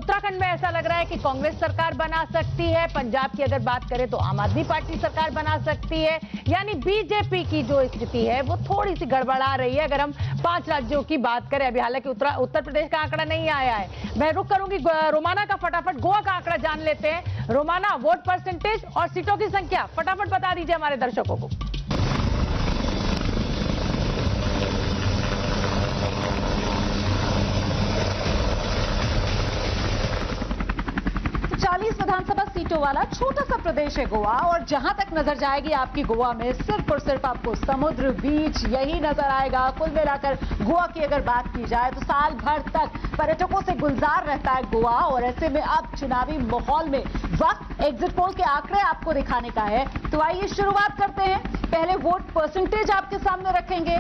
उत्तराखंड में ऐसा लग रहा है कि कांग्रेस सरकार बना सकती है, पंजाब की अगर बात करें तो आम आदमी पार्टी सरकार बना सकती है, यानी बीजेपी की जो स्थिति है वो थोड़ी सी गड़बड़ा रही है अगर हम 5 राज्यों की बात करें। अभी हालांकि उत्तर प्रदेश का आंकड़ा नहीं आया है। मैं रुक करूंगी रोमाना का, फटाफट गोवा का आंकड़ा जान लेते हैं। रोमाना, वोट परसेंटेज और सीटों की संख्या फटाफट बता दीजिए हमारे दर्शकों को। 40 विधानसभा सीटों वाला छोटा सा प्रदेश है गोवा, और जहां तक नजर जाएगी आपकी गोवा में सिर्फ और सिर्फ आपको समुद्र, बीच यही नजर आएगा। कुल मिलाकर गोवा की अगर बात की जाए तो साल भर तक पर्यटकों से गुलजार रहता है गोवा, और ऐसे में अब चुनावी माहौल में वक्त एग्जिट पोल के आंकड़े आपको दिखाने का है। तो आइए शुरुआत करते हैं। पहले वोट परसेंटेज आपके सामने रखेंगे,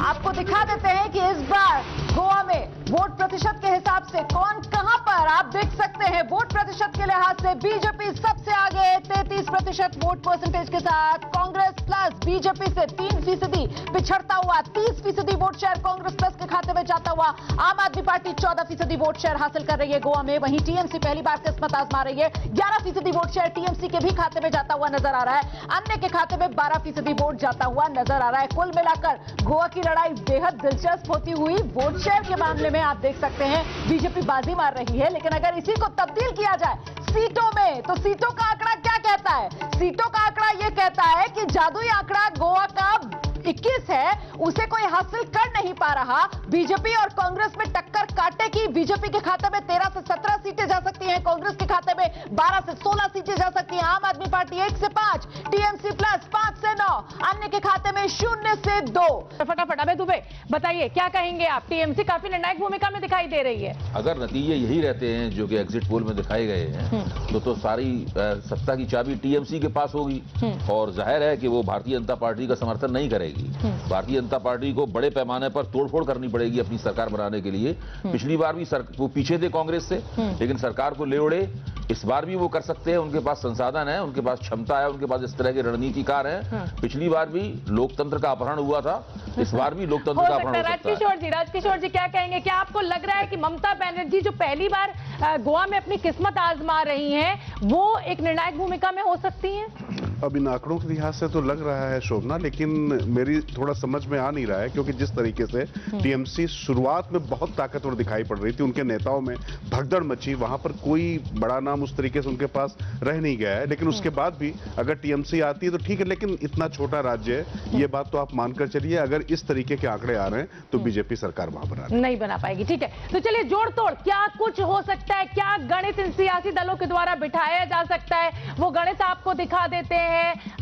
आपको दिखा देते हैं कि इस बार गोवा में वोट प्रतिशत के हिसाब से कौन कहां पर। आप देख सकते हैं वोट प्रतिशत के लिहाज से बीजेपी सबसे आगे 33% वोट परसेंटेज के साथ। कांग्रेस प्लस बीजेपी से 3% पिछड़ता हुआ 30% वोट शेयर कांग्रेस प्लस के खाते में जाता हुआ आम आदमी पार्टी 14% वोट शेयर हासिल कर रही है गोवा में। वहीं टीएमसी पहली बार किस्मत आजमा रही है, 11% वोट शेयर टीएमसी के भी खाते में जाता हुआ नजर आ रहा है। अन्य के खाते में 12% वोट जाता हुआ नजर आ रहा है। कुल मिलाकर गोवा की लड़ाई बेहद दिलचस्प होती हुई वोट शेयर के मामले में आप देख सकते हैं बीजेपी बाजी मार रही है। लेकिन अगर इसी को तब्दील किया जाए सीटों में, तो सीटों का आंकड़ा क्या कहता है? सीटों का आंकड़ा यह कहता है कि जादुई आंकड़ा गोवा का 21 है, उसे कोई हासिल कर नहीं पा रहा। बीजेपी और कांग्रेस में टक्कर काटेगी। बीजेपी के खाते में 13 से 17 सीटें जा सकती हैं, कांग्रेस के खाते में 12 से 16 सीटें जा सकती हैं। आम आदमी पार्टी 1 से 5, टीएमसी प्लस 5 से 9, अन्य के खाते में 0 से 2। फटाफट अबे दुबे बताइए क्या कहेंगे आप? टीएमसी काफी निर्णायक भूमिका में दिखाई दे रही है। अगर नतीजे यही रहते हैं जो कि एग्जिट पोल में दिखाए गए हैं तो सारी सत्ता की चाबी टीएमसी के पास होगी, और जाहिर है कि वो भारतीय जनता पार्टी का समर्थन नहीं करेगी। भारतीय जनता पार्टी को बड़े पैमाने पर तोड़फोड़ करनी पड़ेगी अपनी सरकार बनाने के लिए। पिछली बार भी वो पीछे थे कांग्रेस से, लेकिन सरकार को ले उड़े। इस बार भी वो कर सकते हैं, उनके पास संसाधन है, उनके पास क्षमता है, उनके पास इस तरह के रणनीतिकार हैं। पिछली बार भी लोकतंत्र का अपहरण हुआ था, इस बार भी लोकतंत्र का अपहरण हो सकता है। राजकिशोर जी क्या कहेंगे? क्या आपको लग रहा है कि ममता बनर्जी जो पहली बार गोवा में अपनी किस्मत आजमा रही हैं, वो एक निर्णायक भूमिका में हो सकती हैं? अब इन आंकड़ों के लिहाज से तो लग रहा है शोभना, लेकिन मेरी थोड़ा समझ में आ नहीं रहा है, क्योंकि जिस तरीके से टीएमसी शुरुआत में बहुत ताकतवर दिखाई पड़ रही थी, उनके नेताओं में भगदड़ मची, वहां पर कोई बड़ा नाम उस तरीके से उनके पास रह नहीं गया है। लेकिन उसके बाद भी अगर टीएमसी आती है तो ठीक है, लेकिन इतना छोटा राज्य है, ये बात तो आप मानकर चलिए। अगर इस तरीके के आंकड़े आ रहे हैं तो बीजेपी सरकार वहां नहीं बना पाएगी। ठीक है, तो चलिए जोड़ तोड़ क्या कुछ हो सकता है, क्या गणित इन सियासी दलों के द्वारा बिठाया जा सकता है, वो गणित आपको दिखा देते हैं।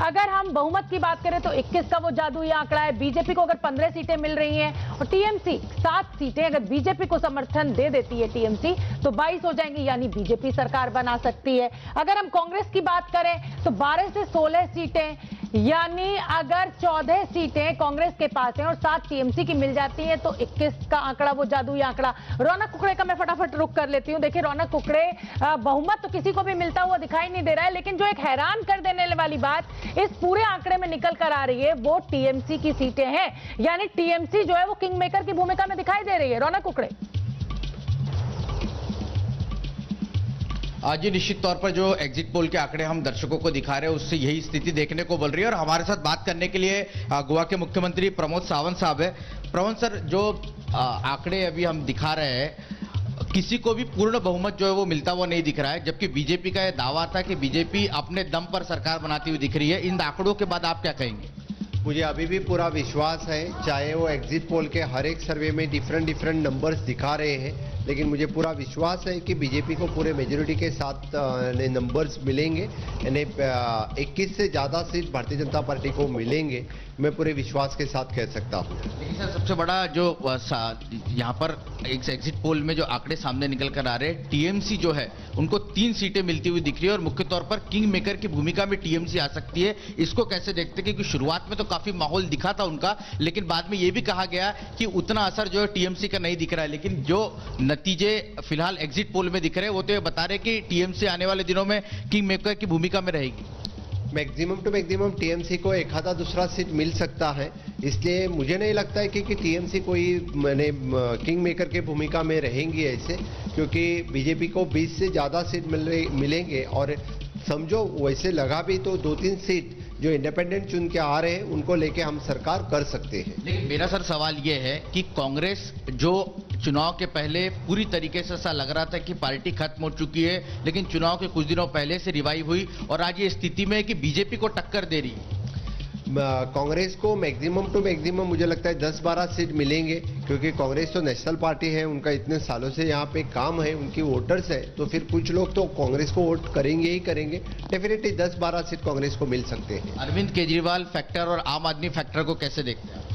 अगर हम बहुमत की बात करें तो 21 का वो जादुई आंकड़ा है। बीजेपी को अगर 15 सीटें मिल रही हैं और टीएमसी 7 सीटें, अगर बीजेपी को समर्थन दे देती है टीएमसी तो 22 हो जाएंगी, यानी बीजेपी सरकार बना सकती है। अगर हम कांग्रेस की बात करें तो 12 से 16 सीटें, यानी अगर 14 सीटें कांग्रेस के पास हैं और 7 टीएमसी की मिल जाती हैं तो 21 का आंकड़ा वो जादुई आंकड़ा। रौनक कुकड़े का मैं फटाफट रुक कर लेती हूं। देखिए रौनक कुकड़े, बहुमत तो किसी को भी मिलता हुआ दिखाई नहीं दे रहा है, लेकिन जो एक हैरान कर देने वाली बात इस पूरे आंकड़े में निकल कर आ रही है वो टीएमसी की सीटें हैं, यानी टीएमसी जो है वो किंग मेकर की भूमिका में दिखाई दे रही है। रौनक कुकड़े, आज निश्चित तौर पर जो एग्जिट पोल के आंकड़े हम दर्शकों को दिखा रहे हैं उससे यही स्थिति देखने को मिल रही है। और हमारे साथ बात करने के लिए गोवा के मुख्यमंत्री प्रमोद सावंत साहब है। प्रमोद सर, जो आंकड़े अभी हम दिखा रहे हैं, किसी को भी पूर्ण बहुमत जो है वो मिलता हुआ नहीं दिख रहा है, जबकि बीजेपी का यह दावा था कि बीजेपी अपने दम पर सरकार बनाती हुई दिख रही है। इन आंकड़ों के बाद आप क्या कहेंगे? मुझे अभी भी पूरा विश्वास है, चाहे वो एग्जिट पोल के हर एक सर्वे में डिफरेंट नंबर्स दिखा रहे हैं, लेकिन मुझे पूरा विश्वास है कि बीजेपी को पूरे मेजोरिटी के साथ नंबर्स मिलेंगे, यानी 21 से ज़्यादा सीट भारतीय जनता पार्टी को मिलेंगे, मैं पूरे विश्वास के साथ कह सकता हूँ। लेकिन सर, सबसे बड़ा जो यहाँ पर एक एग्जिट पोल में जो आंकड़े सामने निकल कर आ रहे हैं, टीएमसी जो है उनको 3 सीटें मिलती हुई दिख रही है और मुख्य तौर पर किंग मेकर की भूमिका में टीएमसी आ सकती है। इसको कैसे देखते हैं? क्योंकि शुरुआत में तो काफी माहौल दिखा था उनका, लेकिन बाद में ये भी कहा गया कि उतना असर जो है टीएमसी का नहीं दिख रहा है। लेकिन जो नतीजे फिलहाल एग्जिट पोल में दिख रहे हैं वो तो ये बता रहे कि टीएमसी आने वाले दिनों में किंग मेकर की भूमिका में रहेगी। मैक्सिमम टू मैक्सिमम टीएमसी को एक आधा दूसरा सीट मिल सकता है, इसलिए मुझे नहीं लगता है कि टीएमसी कोई मैंने किंग मेकर के भूमिका में रहेंगी ऐसे, क्योंकि बीजेपी को 20 से ज़्यादा सीट मिलेंगे और समझो वैसे लगा भी तो 2-3 सीट जो इंडिपेंडेंट चुन के आ रहे हैं उनको लेके हम सरकार कर सकते हैं। लेकिन मेरा सर सवाल ये है कि कांग्रेस जो चुनाव के पहले पूरी तरीके से ऐसा लग रहा था कि पार्टी खत्म हो चुकी है, लेकिन चुनाव के कुछ दिनों पहले से रिवाइव हुई और आज ये स्थिति में है कि बीजेपी को टक्कर दे रही है। कांग्रेस को मैक्सिमम टू मैक्सिमम मुझे लगता है 10-12 सीट मिलेंगे, क्योंकि कांग्रेस तो नेशनल पार्टी है, उनका इतने सालों से यहाँ पे काम है, उनकी वोटर्स है, तो फिर कुछ लोग तो कांग्रेस को वोट करेंगे ही करेंगे। डेफिनेटली 10-12 सीट कांग्रेस को मिल सकते हैं। अरविंद केजरीवाल फैक्टर और आम आदमी फैक्टर को कैसे देखते हैं?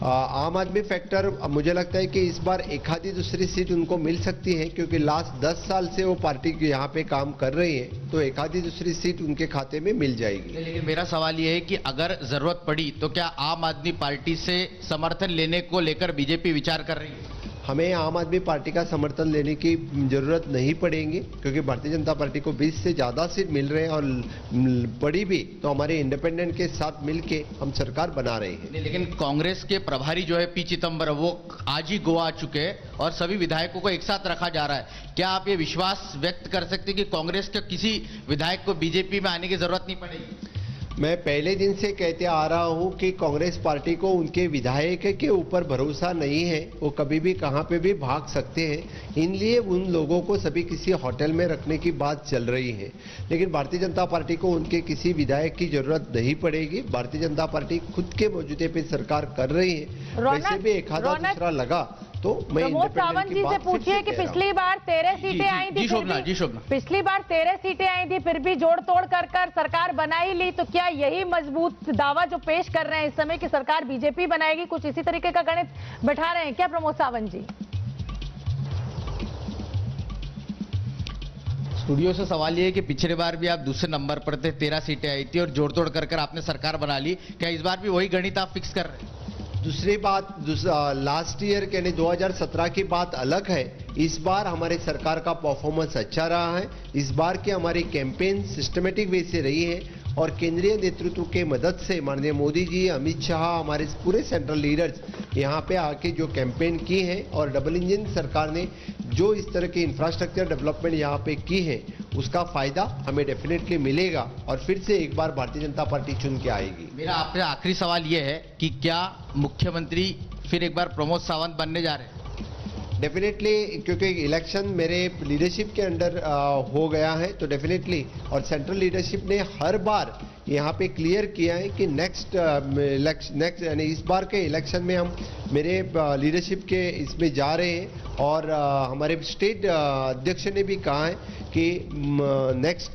आम आदमी फैक्टर मुझे लगता है कि इस बार एक आधी दूसरी सीट उनको मिल सकती है, क्योंकि लास्ट 10 साल से वो पार्टी यहाँ पे काम कर रही है, तो एक आधी दूसरी सीट उनके खाते में मिल जाएगी। लेकिन मेरा सवाल ये है कि अगर जरूरत पड़ी तो क्या आम आदमी पार्टी से समर्थन लेने को लेकर बीजेपी विचार कर रही है? हमें आम आदमी पार्टी का समर्थन लेने की जरूरत नहीं पड़ेगी, क्योंकि भारतीय जनता पार्टी को 20 से ज़्यादा सीट मिल रहे हैं और पड़ी भी तो हमारे इंडिपेंडेंट के साथ मिलके हम सरकार बना रहे हैं। लेकिन कांग्रेस के प्रभारी जो है पी चिदम्बरम वो आज ही गोवा आ चुके हैं और सभी विधायकों को एक साथ रखा जा रहा है। क्या आप ये विश्वास व्यक्त कर सकते हैं कि कांग्रेस के किसी विधायक को बीजेपी में आने की जरूरत नहीं पड़ेगी? मैं पहले दिन से कहते आ रहा हूं कि कांग्रेस पार्टी को उनके विधायक के ऊपर भरोसा नहीं है, वो कभी भी कहां पे भी भाग सकते हैं, इसलिए उन लोगों को सभी किसी होटल में रखने की बात चल रही है। लेकिन भारतीय जनता पार्टी को उनके किसी विधायक की जरूरत नहीं पड़ेगी। भारतीय जनता पार्टी खुद के मौजूदे पे सरकार कर रही है। वैसे भी एक आधा दूसरा लगा तो मैं प्रमोद सावंत जी से पूछिए कि पिछली बार 13 सीटें आई थी, पिछली बार 13 सीटें आई थी, फिर भी जोड़ तोड़ कर सरकार बना ही ली, तो क्या यही मजबूत दावा जो पेश कर रहे हैं इस समय कि सरकार बीजेपी बनाएगी, कुछ इसी तरीके का गणित बैठा रहे हैं क्या प्रमोद सावंत जी? स्टूडियो से सवाल ये है कि पिछले बार भी आप दूसरे नंबर पर थे, 13 सीटें आई थी और जोड़ तोड़ कर आपने सरकार बना ली, क्या इस बार भी वही गणित आप फिक्स कर रहे हैं? दूसरी बात, लास्ट ईयर यानी 2017 की बात अलग है। इस बार हमारे सरकार का परफॉर्मेंस अच्छा रहा है। इस बार की हमारी कैंपेन सिस्टमेटिक वे से रही है और केंद्रीय नेतृत्व के मदद से माननीय मोदी जी, अमित शाह, हमारे पूरे सेंट्रल लीडर्स यहाँ पे आके जो कैंपेन की है और डबल इंजन सरकार ने जो इस तरह की इंफ्रास्ट्रक्चर डेवलपमेंट यहाँ पे की है, उसका फायदा हमें डेफिनेटली मिलेगा और फिर से एक बार भारतीय जनता पार्टी चुन के आएगी। मेरा आपसे आखिरी सवाल ये है कि क्या मुख्यमंत्री फिर एक बार प्रमोद सावंत बनने जा रहे हैं? डेफिनेटली, क्योंकि इलेक्शन मेरे लीडरशिप के अंडर हो गया है, तो डेफिनेटली, और सेंट्रल लीडरशिप ने हर बार यहाँ पे क्लियर किया है कि नेक्स्ट यानी इस बार के इलेक्शन में हम मेरे लीडरशिप के इसमें जा रहे हैं और हमारे स्टेट अध्यक्ष ने भी कहा है कि next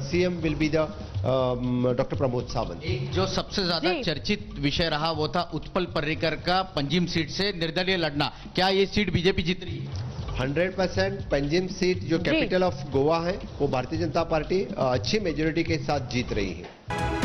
CM will be the doctor Pramod Sawant. एक जो सबसे ज्यादा चर्चित विषय रहा वो था उत्पल पर्रिकर का पंजिम सीट से निर्दलीय लड़ना, क्या ये सीट बीजेपी जीत रही है? 100% पंजिम सीट जो कैपिटल ऑफ गोवा है वो भारतीय जनता पार्टी अच्छी मेजोरिटी के साथ जीत रही है।